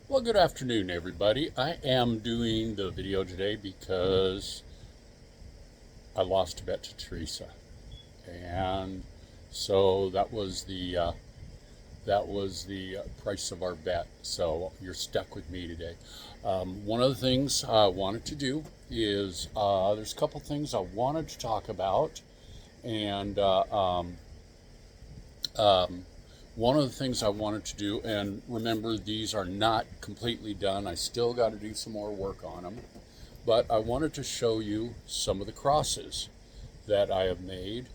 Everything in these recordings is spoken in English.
Well, good afternoon, everybody. I am doing the video today because I lost a bet to Teresa, and so that was the price of our bet. So you're stuck with me today. One of the things I wanted to do is there's a couple things I wanted to talk about, and um, one of the things I wanted to do, and remember, these are not completely done. I still got to do some more work on them. But I wanted to show you some of the crosses that I have made.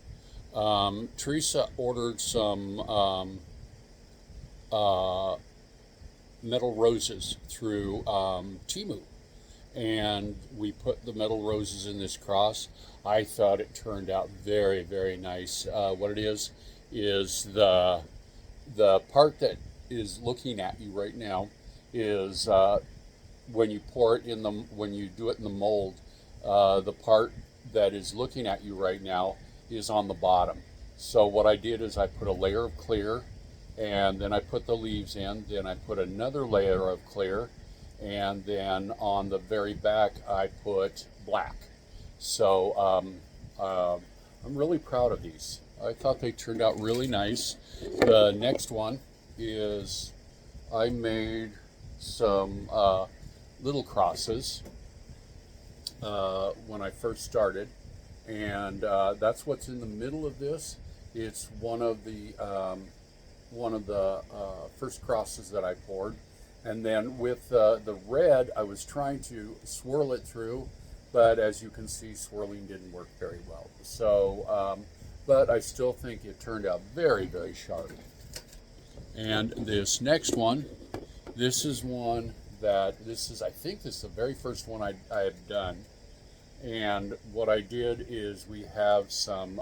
Teresa ordered some uh, metal roses through Temu, and we put the metal roses in this cross. I thought it turned out very, very nice. What it is the part that is looking at you right now is when you pour it in the when you do it in the mold, the part that is looking at you right now is on the bottom. So what I did is I put a layer of clear, and then I put the leaves in. Then I put another layer of clear, and then on the very back I put black. So uh, I'm really proud of these. I thought they turned out really nice. The next one is I made some little crosses when I first started, and that's what's in the middle of this. It's one of the first crosses that I poured, and then with the red, I was trying to swirl it through, but as you can see, swirling didn't work very well. But I still think it turned out very, very sharp. And this next one, this is one I think this is the very first one I have done. And what I did is we have some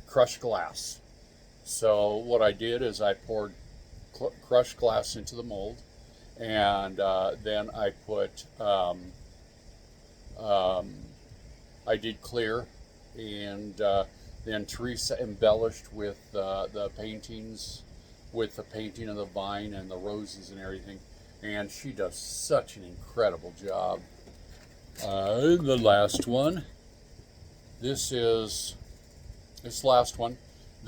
crushed glass. So what I did is I poured crushed glass into the mold, and then I put um, I did clear, and then Teresa embellished with the paintings, with the painting of the vine and the roses and everything, and she does such an incredible job. The last one. This is this last one.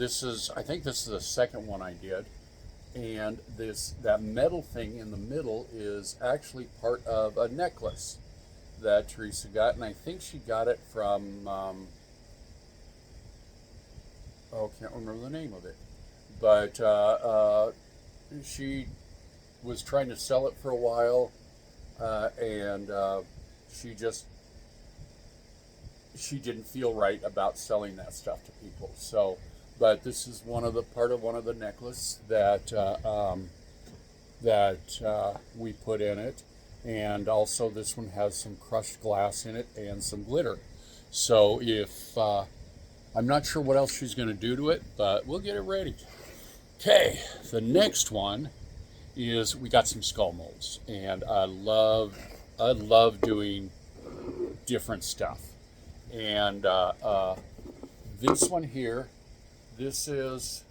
I think this is the second one I did, and that metal thing in the middle is actually part of a necklace that Teresa got, and I think she got it from can't remember the name of it, but she was trying to sell it for a while, and she just she didn't feel right about selling that stuff to people. So, but this is one of the necklace that we put in it, and also this one has some crushed glass in it and some glitter. So if I'm not sure what else she's going to do to it, but we'll get it ready. Okay, the next one is we got some skull molds, and I love doing different stuff. And this one here, this is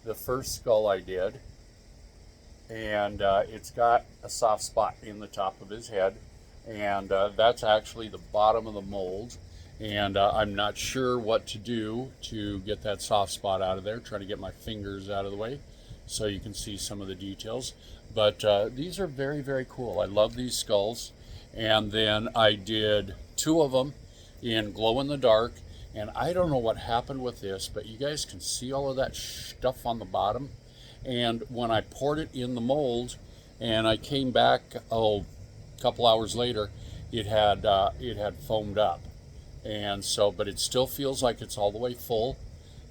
the first skull I did, and it's got a soft spot in the top of his head, and that's actually the bottom of the mold. And I'm not sure what to do to get that soft spot out of there. Trying to get my fingers out of the way so you can see some of the details. But these are very, very cool. I love these skulls. And then I did two of them in glow in the dark. And I don't know what happened with this, but you guys can see all of that stuff on the bottom. And when I poured it in the mold, and I came back a couple hours later, it had foamed up, and so but it still feels like it's all the way full.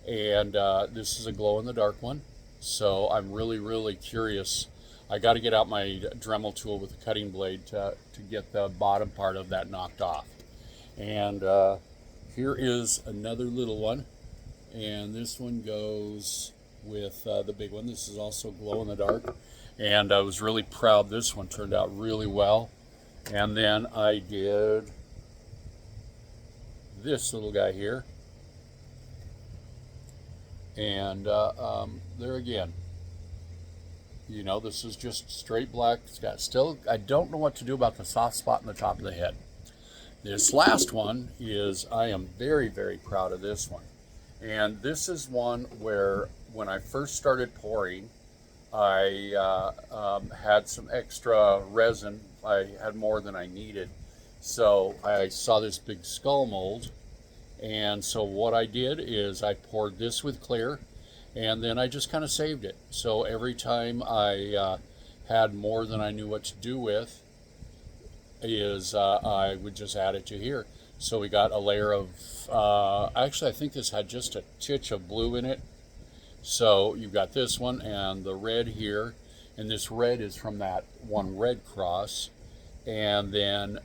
And this is a glow in the dark one, so I'm really, really curious. I got to get out my Dremel tool with a cutting blade to get the bottom part of that knocked off. And here is another little one, and this one goes with the big one. This is also glow in the dark, and I was really proud. This one turned out really well. And then I did this little guy here, and there again, You know, this is just straight black. It's got still, I don't know what to do about the soft spot in the top of the head. This last one is, I am very, very proud of this one. And this is one where when I first started pouring, I had some extra resin. I had more than I needed. So I saw this big skull mold. And so what I did is I poured this with clear, and then I just kind of saved it. So every time I had more than I knew what to do with, I would just add it to here. So we got a layer of, actually I think this had just a titch of blue in it. So you've got this one and the red here, and this red is from that one red cross. And then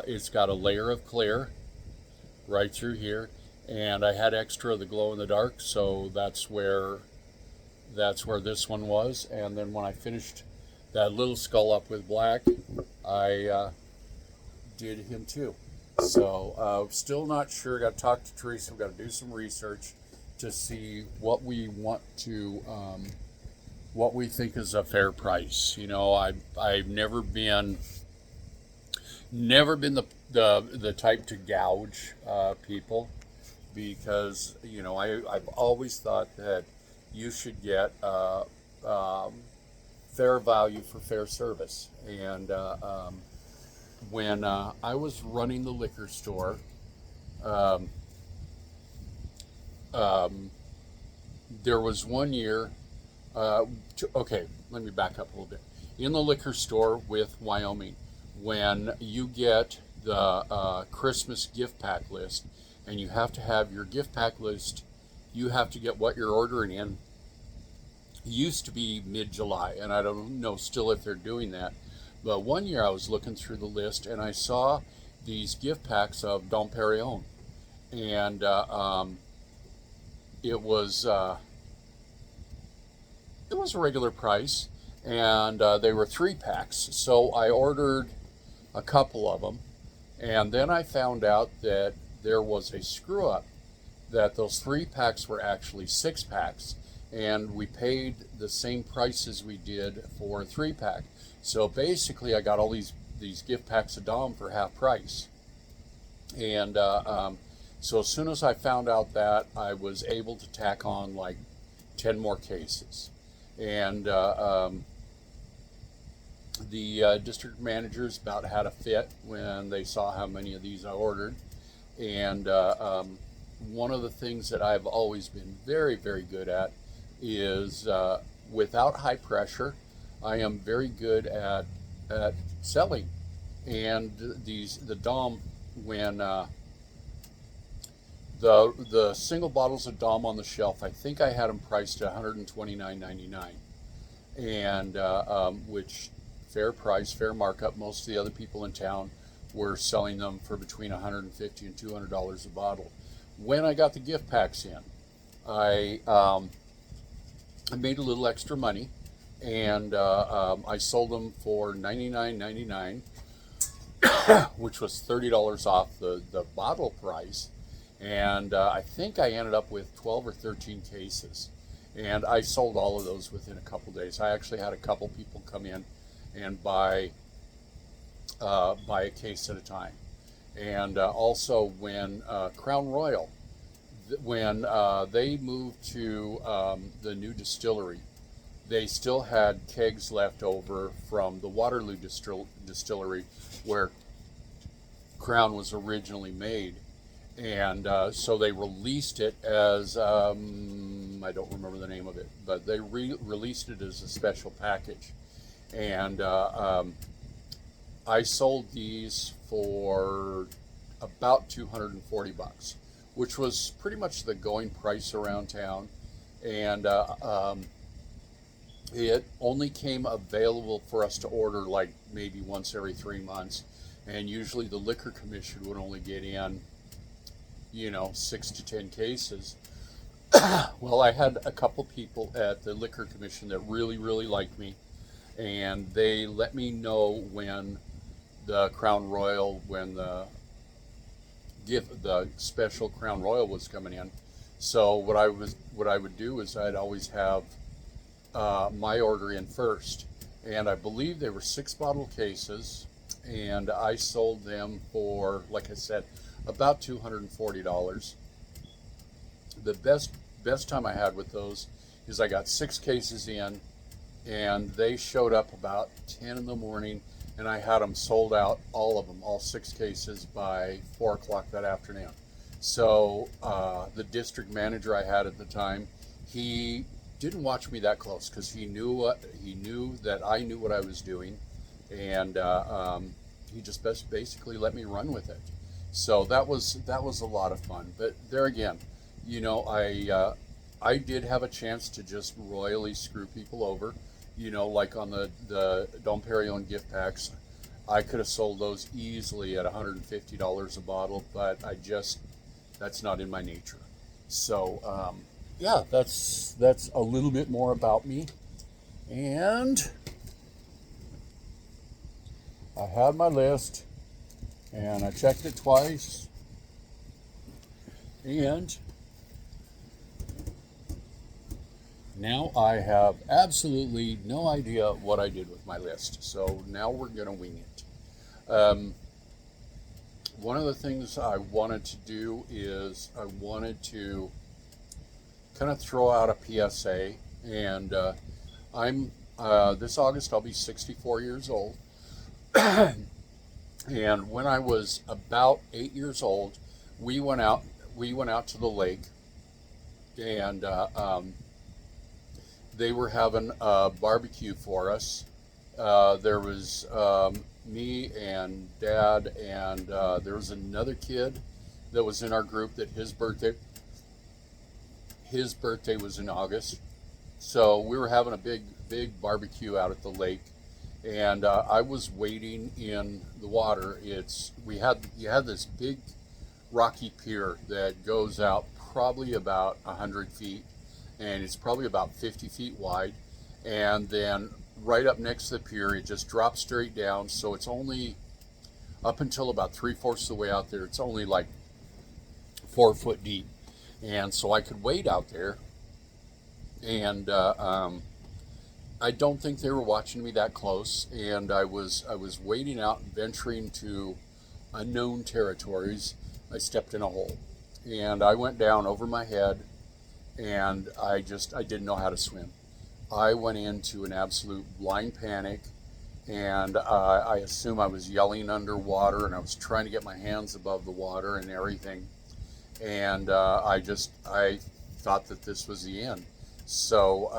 it's got a layer of clear right through here. And I had extra of the glow in the dark, so that's where this one was. And then when I finished that little skull up with black, I did him too. So still not sure. Got to talk to Teresa. We've got to do some research to see what we want to, what we think is a fair price. You know, I've never been the type to gouge people, because you know I've always thought that you should get fair value for fair service. And when I was running the liquor store, there was one year, okay, let me back up a little bit. In the liquor store with Wyoming, when you get the Christmas gift pack list, and you have to have your gift pack list, you have to get what you're ordering in. It used to be mid-July, and I don't know still if they're doing that. But one year I was looking through the list, and I saw these gift packs of Dom Perignon, and it was a regular price, and they were 3-packs. So I ordered a couple of them, and then I found out that there was a screw up, that those 3-packs were actually 6-packs, and we paid the same price as we did for a 3-pack. So basically I got all these gift packs of Dom for half price. And so as soon as I found out that, I was able to tack on like 10 more cases. And the district managers about had a fit when they saw how many of these I ordered. And one of the things that I've always been very, very good at is without high pressure, I am very good at selling. And the Dom, when the single bottles of Dom on the shelf, I think I had them priced at $129.99, and which fair price, fair markup. Most of the other people in town were selling them for between $150 and $200 a bottle. When I got the gift packs in, I made a little extra money, and I sold them for $99.99, which was $30 off the bottle price. And I think I ended up with 12 or 13 cases. And I sold all of those within a couple days. I actually had a couple people come in and buy a case at a time. And also when Crown Royal, when they moved to the new distillery, they still had kegs left over from the Waterloo distillery where Crown was originally made. And so they released it as, I don't remember the name of it, but they released it as a special package. And I sold these for about $240, which was pretty much the going price around town. And it only came available for us to order like maybe once every 3 months. And usually the Liquor Commission would only get in, 6 to 10 cases. Well, I had a couple people at the Liquor Commission that really, really liked me, and they let me know when the Crown Royal, when the special Crown Royal was coming in. So what I would do is I'd always have my order in first, and I believe they were 6 bottle cases, and I sold them for, like I said, about $240. The best time I had with those is I got 6 cases in, and they showed up about 10 in the morning, and I had them sold out, all of them, all 6 cases, by 4 o'clock that afternoon. So the district manager I had at the time, he didn't watch me that close because he knew that I knew what I was doing, and he just basically let me run with it. So that was a lot of fun. But there again, I did have a chance to just royally screw people over. Like on the Dom Perignon gift packs, I could have sold those easily at $150 a bottle, but that's not in my nature. So yeah, that's a little bit more about me. And I had my list, and I checked it twice, and now I have absolutely no idea what I did with my list. So now we're going to wing it. One of the things I wanted to do is I wanted to kind of throw out a PSA, and I'm this August I'll be 64 years old. And when I was about 8 years old, we went out to the lake, and they were having a barbecue for us. There was me and Dad, and there was another kid that was in our group that his birthday was in August. So we were having a big barbecue out at the lake, and I was wading in the water. You had this big rocky pier that goes out probably about 100 feet, and it's probably about 50 feet wide. And then right up next to the pier, it just drops straight down. So it's only up until about 3/4 of the way out there, it's only like 4 foot deep. And so I could wade out there, and I don't think they were watching me that close. And I was wading out and venturing to unknown territories. I stepped in a hole, and I went down over my head, and I didn't know how to swim. I went into an absolute blind panic, and I assume I was yelling underwater, and I was trying to get my hands above the water and everything. And I thought that this was the end. So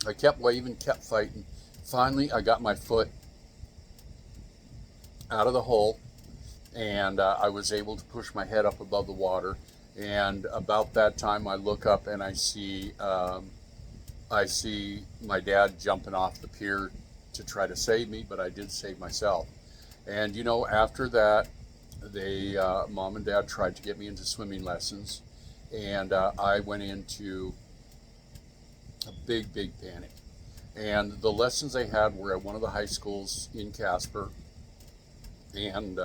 I kept waving, kept fighting. Finally, I got my foot out of the hole, and I was able to push my head up above the water. And about that time, I look up and I see my dad jumping off the pier to try to save me, but I did save myself. And after that, Mom and Dad tried to get me into swimming lessons, and I went into a big panic. And the lessons they had were at one of the high schools in Casper, and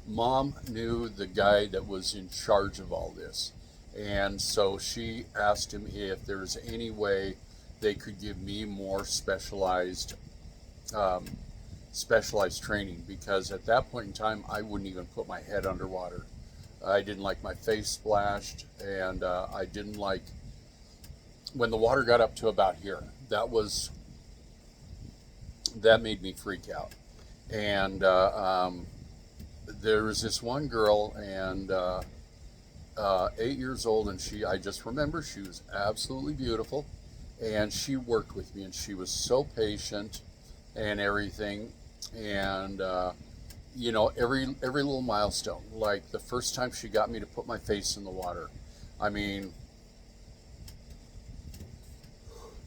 Mom knew the guy that was in charge of all this, and so she asked him if there's any way they could give me more specialized training, because at that point in time I wouldn't even put my head underwater. I didn't like my face splashed, and I didn't like when the water got up to about here. That made me freak out. And there was this one girl, and 8 years old, and I just remember she was absolutely beautiful, and she worked with me, and she was so patient and everything. And every little milestone, like the first time she got me to put my face in the water. I mean,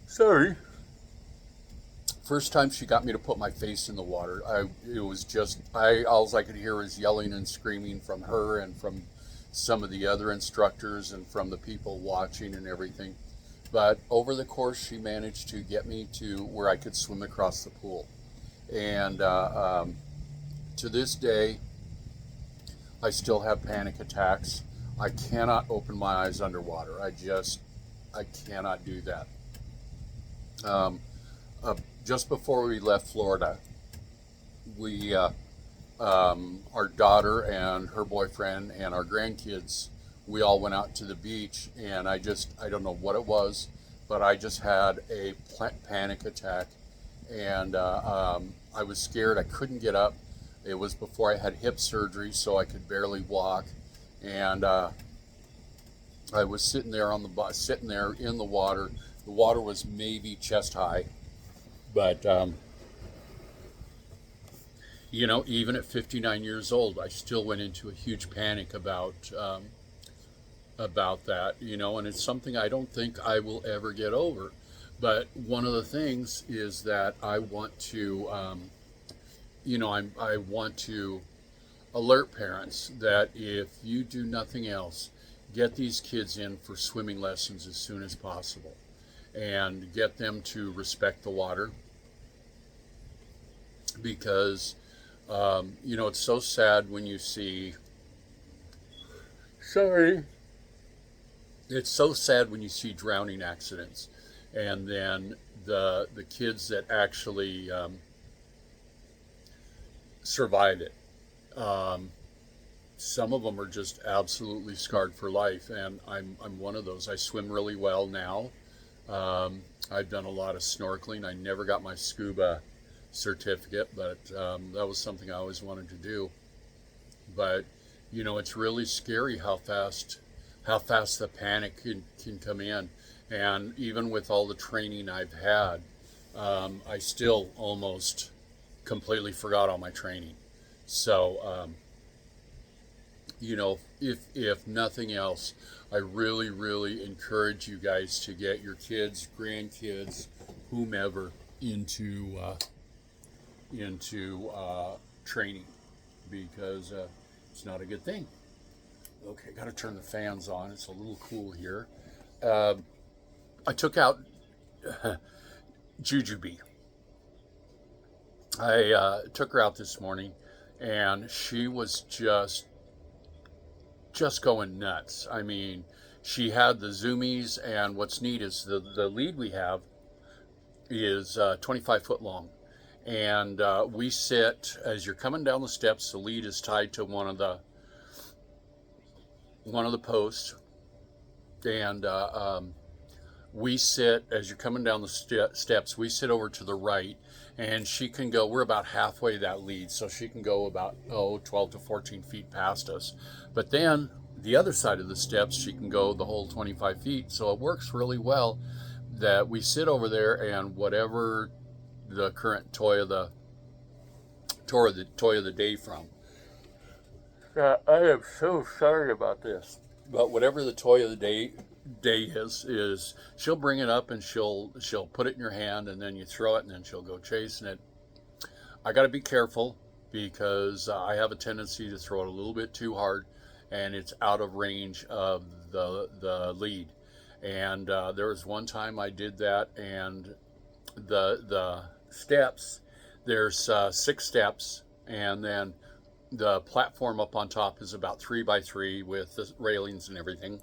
sorry. First time she got me to put my face in the water, all I could hear was yelling and screaming from her and from some of the other instructors and from the people watching and everything. But over the course, she managed to get me to where I could swim across the pool. And to this day, I still have panic attacks. I cannot open my eyes underwater. I cannot do that. Um, just before we left Florida, we our daughter and her boyfriend and our grandkids, we all went out to the beach, and I don't know what it was, but I just had a panic attack, and I was scared. I couldn't get up. It was before I had hip surgery, so I could barely walk, and I was sitting there sitting there in the water. The water was maybe chest high, but even at 59 years old, I still went into a huge panic about that, and it's something I don't think I will ever get over. But one of the things is that I want to, I want to alert parents that if you do nothing else, get these kids in for swimming lessons as soon as possible, and get them to respect the water, because it's so sad when you see. Sorry. It's so sad when you see drowning accidents, and then the kids that actually survive it. Some of them are just absolutely scarred for life, and I'm one of those. I swim really well now. I've done a lot of snorkeling. I never got my scuba certificate, but that was something I always wanted to do. But it's really scary how fast the panic can come in, and even with all the training I've had, I still almost completely forgot all my training. So if nothing else, I really, really encourage you guys to get your kids, grandkids, whomever into training, because it's not a good thing. Okay, got to turn the fans on. It's a little cool here. I took out Jujubee. I took her out this morning, and she was just going nuts. I mean, she had the zoomies, and what's neat is the lead we have is 25 foot long. And we sit, as you're coming down the steps, the lead is tied to one of the posts, and we sit, as you're coming down the steps, we sit over to the right, and she can go, we're about halfway that lead, so she can go about 12 to 14 feet past us. But then the other side of the steps, she can go the whole 25 feet. So it works really well that we sit over there, and whatever the current toy of the day from. I am so sorry about this. But whatever the toy of the day is she'll bring it up, and she'll put it in your hand, and then you throw it, and then she'll go chasing it. I got to be careful, because I have a tendency to throw it a little bit too hard, and it's out of range of the lead. And there was one time I did that, and the steps, there's 6 steps, and then the platform up on top is about 3 by 3 with the railings and everything.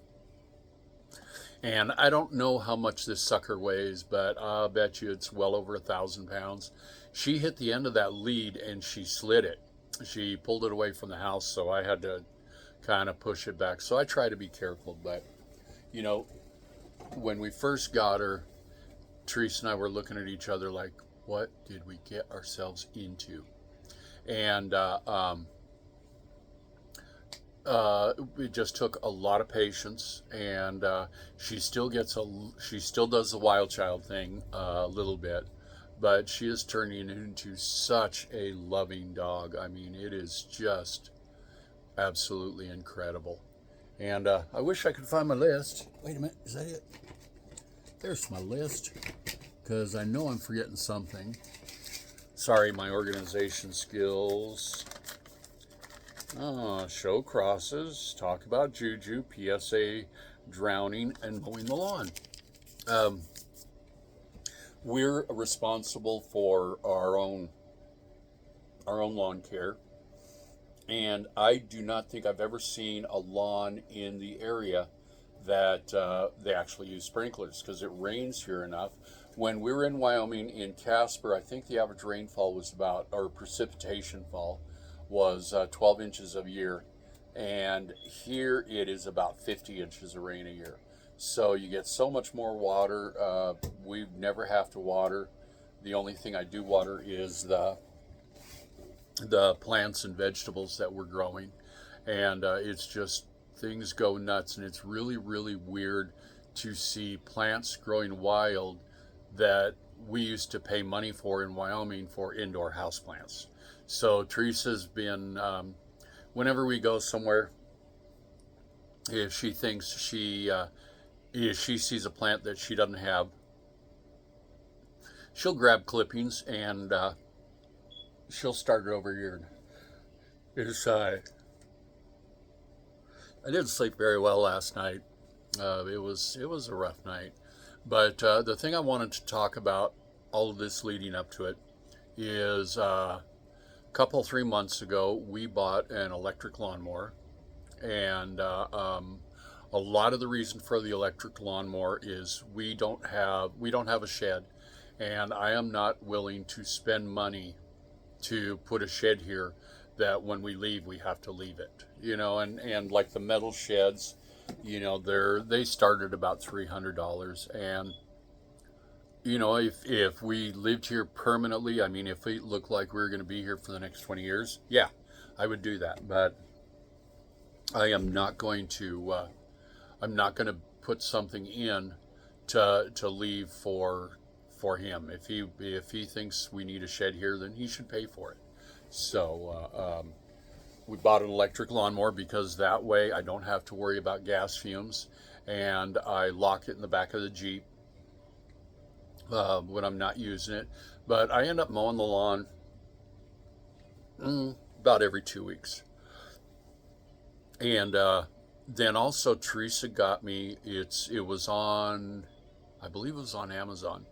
And I don't know how much this sucker weighs, but I'll bet you it's well over 1,000 pounds. She hit the end of that lead, and she slid it. She pulled it away from the house, so I had to kind of push it back. So I try to be careful, but when we first got her, Teresa and I were looking at each other like, what did we get ourselves into? And it just took a lot of patience, and she still does the wild child thing a little bit, but she is turning into such a loving dog. I mean, it is just absolutely incredible. And I wish I could find my list. Wait a minute, is that it? There's my list, because I know I'm forgetting something. Sorry, my organization skills. Show crosses, talk about Juju, PSA drowning, and mowing the lawn. We're responsible for our own lawn care, and I do not think I've ever seen a lawn in the area that they actually use sprinklers because it rains here enough. When we were in Wyoming in Casper, I think the average rainfall was about, or precipitation fall was 12 inches a year. And here it is about 50 inches of rain a year. So you get so much more water. We never have to water. The only thing I do water is the plants and vegetables that we're growing. And it's just, things go nuts. And it's really, really weird to see plants growing wild that we used to pay money for in Wyoming for indoor houseplants. So Teresa's been, whenever we go somewhere, if she thinks if she sees a plant that she doesn't have, she'll grab clippings and she'll start it over here. I didn't sleep very well last night. It was a rough night. But the thing I wanted to talk about, all of this leading up to it, is a couple, 3 months ago, we bought an electric lawnmower. And a lot of the reason for the electric lawnmower is we don't have a shed. And I am not willing to spend money to put a shed here that when we leave, we have to leave it. And like the metal sheds, they start at about $300. And if we lived here permanently, I mean, if it looked like we were going to be here for the next 20 years, yeah, I would do that. But I am not going to put something in to leave for him. If he thinks we need a shed here, then he should pay for it. So we bought an electric lawnmower because that way I don't have to worry about gas fumes, and I lock it in the back of the Jeep when I'm not using it. But I end up mowing the lawn about every 2 weeks. And then also Teresa got me, it was on, I believe it was on Amazon.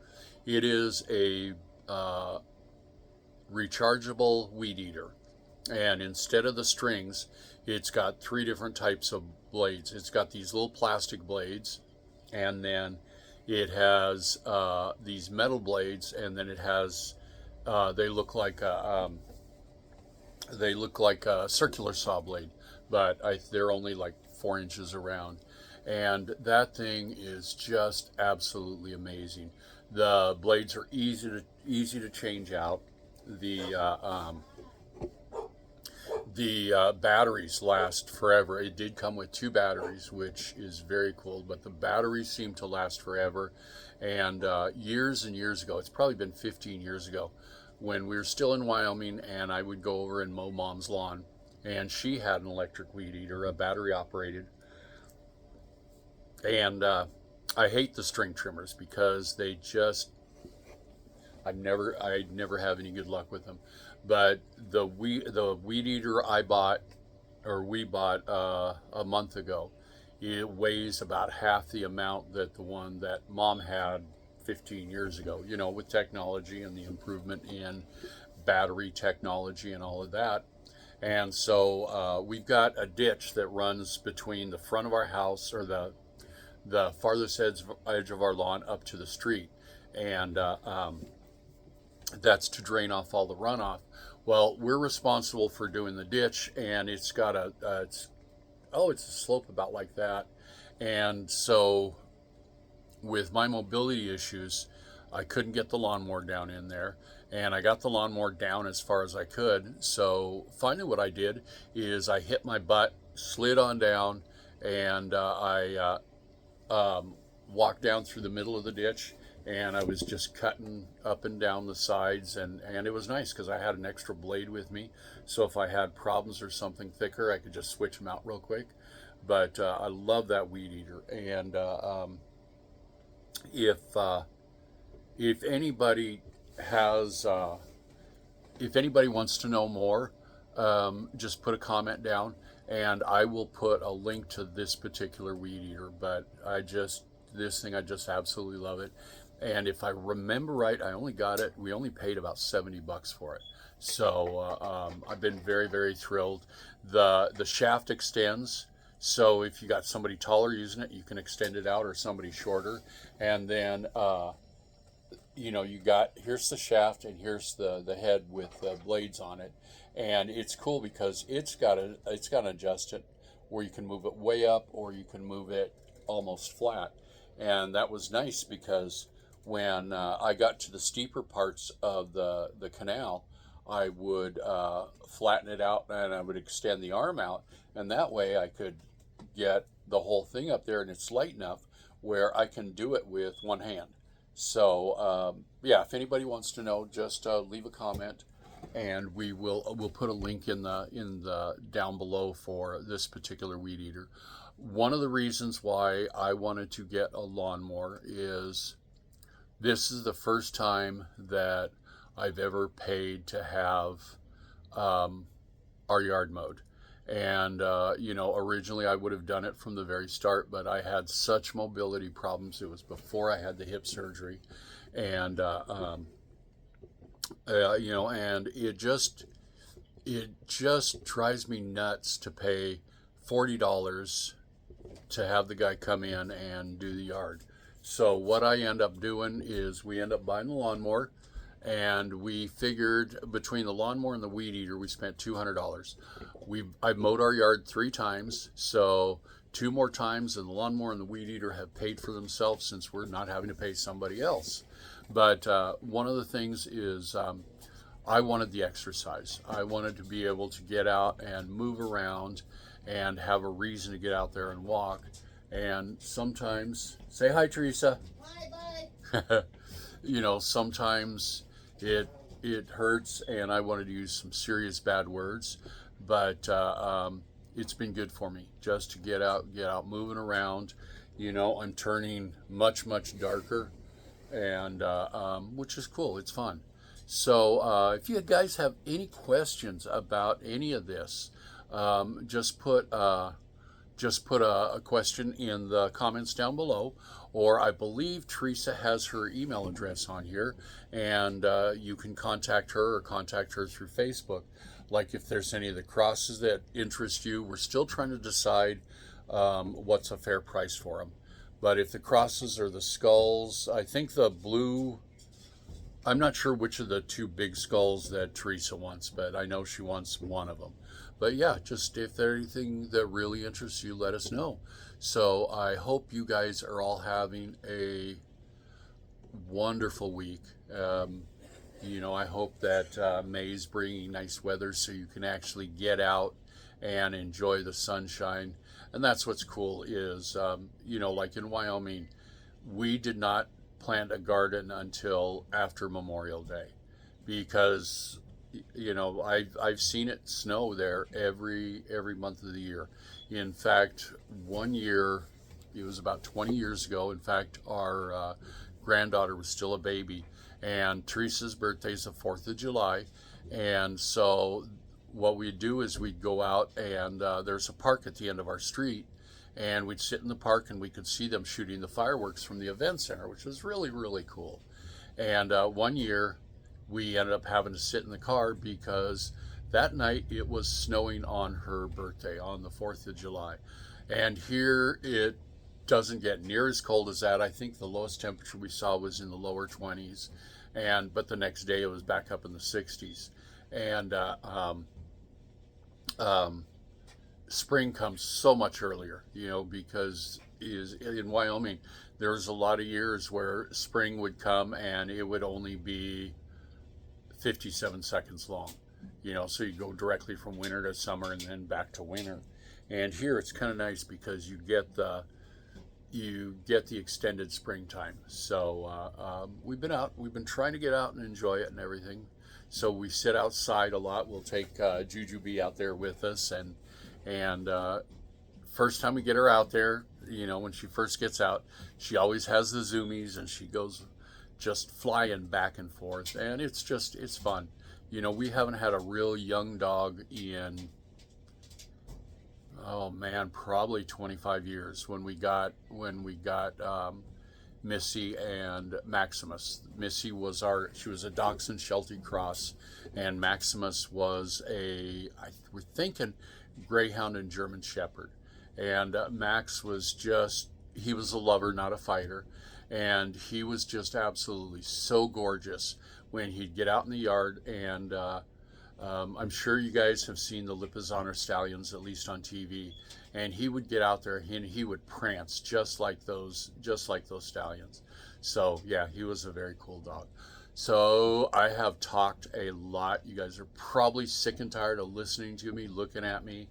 It is a rechargeable weed eater. And instead of the strings, it's got 3 different types of blades. It's got these little plastic blades, and then it has these metal blades, and then it has, they look like a circular saw blade, but they're only like 4 inches around. And that thing is just absolutely amazing. The blades are easy to change out. The batteries last forever. It did come with 2 batteries, which is very cool, but the batteries seem to last forever. And years and years ago, it's probably been 15 years ago, when we were still in Wyoming, and I would go over and mow Mom's lawn, and she had an electric weed eater, a battery operated. And I hate the string trimmers because they just, I never have any good luck with them. But the weed eater we bought a month ago, it weighs about half the amount that the one that Mom had 15 years ago. With technology and the improvement in battery technology and all of that. And so we've got a ditch that runs between the front of our house, or the farthest edge of our lawn, up to the street. And that's to drain off all the runoff. Well, we're responsible for doing the ditch, and it's got it's a slope about like that. And so with my mobility issues, I couldn't get the lawnmower down in there, and I got the lawnmower down as far as I could. So finally what I did is I hit my butt, slid on down, and I walked down through the middle of the ditch, and I was just cutting up and down the sides, and it was nice because I had an extra blade with me, so if I had problems or something thicker, I could just switch them out real quick. But I love that weed eater. And if anybody has if anybody wants to know more, just put a comment down, and I will put a link to this particular weed eater. But I just absolutely love it. And if I remember right, we only paid about $70 for it. So I've been very, very thrilled. The shaft extends So if you got somebody taller using it, you can extend it out, or somebody shorter. And then you got, here's the shaft and here's the head with the blades on it. And it's cool because it's got an adjustment where you can move it way up or you can move it almost flat. And that was nice because when I got to the steeper parts of the canal, I would flatten it out and I would extend the arm out, and that way I could get the whole thing up there, and it's light enough where I can do it with one hand. So yeah, if anybody wants to know, just leave a comment, and we'll put a link in the down below for this particular weed eater. One of the reasons why I wanted to get a lawnmower is this is the first time that I've ever paid to have our yard mowed. And, originally I would have done it from the very start, but I had such mobility problems. It was before I had the hip surgery. And, and it just drives me nuts to pay $40 to have the guy come in and do the yard. So what I end up doing is we end up buying the lawnmower, and we figured between the lawnmower and the weed eater, we spent $200. I've mowed our yard 3 times, so 2 more times, and the lawnmower and the weed eater have paid for themselves since we're not having to pay somebody else. But one of the things is I wanted the exercise. I wanted to be able to get out and move around and have a reason to get out there and walk. And sometimes, say hi, Teresa. Hi, bud. Sometimes it hurts, and I wanted to use some serious bad words, but it's been good for me just to get out, moving around. I'm turning much, much darker, and which is cool. It's fun. So if you guys have any questions about any of this, just put a question in the comments down below, or I believe Teresa has her email address on here, and you can contact her or contact her through Facebook. Like if there's any of the crosses that interest you, we're still trying to decide what's a fair price for them. But if the crosses or the skulls, I think the blue, I'm not sure which of the 2 big skulls that Teresa wants, but I know she wants one of them. But yeah, just if there's anything that really interests you, let us know. So I hope you guys are all having a wonderful week. I hope that May's bringing nice weather so you can actually get out and enjoy the sunshine. And that's what's cool is, like in Wyoming, we did not plant a garden until after Memorial Day because I've seen it snow there every month of the year. In fact, one year, it was about 20 years ago. In fact, our granddaughter was still a baby, and Teresa's birthday is the 4th of July. And so what we'd do is we'd go out, and there's a park at the end of our street, and we'd sit in the park and we could see them shooting the fireworks from the event center, which was really, really cool. And one year we ended up having to sit in the car because that night it was snowing on her birthday, on the 4th of July. And here it doesn't get near as cold as that. I think the lowest temperature we saw was in the lower 20s, but the next day it was back up in the 60s. And spring comes so much earlier, because in Wyoming there's a lot of years where spring would come and it would only be 57 seconds long, so you go directly from winter to summer and then back to winter. And here it's kind of nice because you get the extended springtime. So we've been trying to get out and enjoy it and everything. So we sit outside a lot. We'll take Jujubee out there with us, and first time we get her out there, when she first gets out, she always has the zoomies and she goes just flying back and forth, and it's fun. We haven't had a real young dog in, oh man, probably 25 years when we got Missy and Maximus. Missy was she was a Dachshund Sheltie cross, and Maximus was we're thinking Greyhound and German Shepherd. And Max was just, he was a lover, not a fighter. And he was just absolutely so gorgeous when he'd get out in the yard. And I'm sure you guys have seen the Lipizzaner stallions, at least on TV. And he would get out there and he would prance just like those stallions. So yeah, he was a very cool dog. So I have talked a lot. You guys are probably sick and tired of listening to me, looking at me,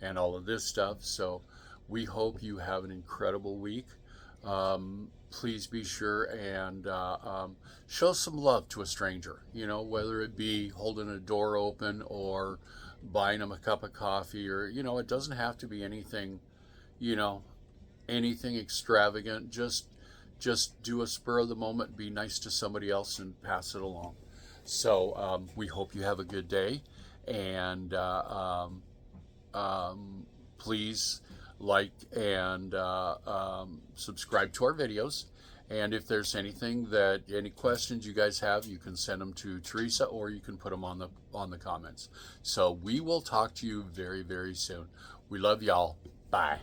and all of this stuff. So we hope you have an incredible week. Please be sure and show some love to a stranger, you know, whether it be holding a door open or buying them a cup of coffee, or, you know, it doesn't have to be anything, you know, anything extravagant. Just do a spur of the moment, be nice to somebody else and pass it along. So we hope you have a good day, and please like and subscribe to our videos. And if there's any questions you guys have, you can send them to Teresa, or you can put them on the comments. So we will talk to you very, very soon. We love y'all. Bye.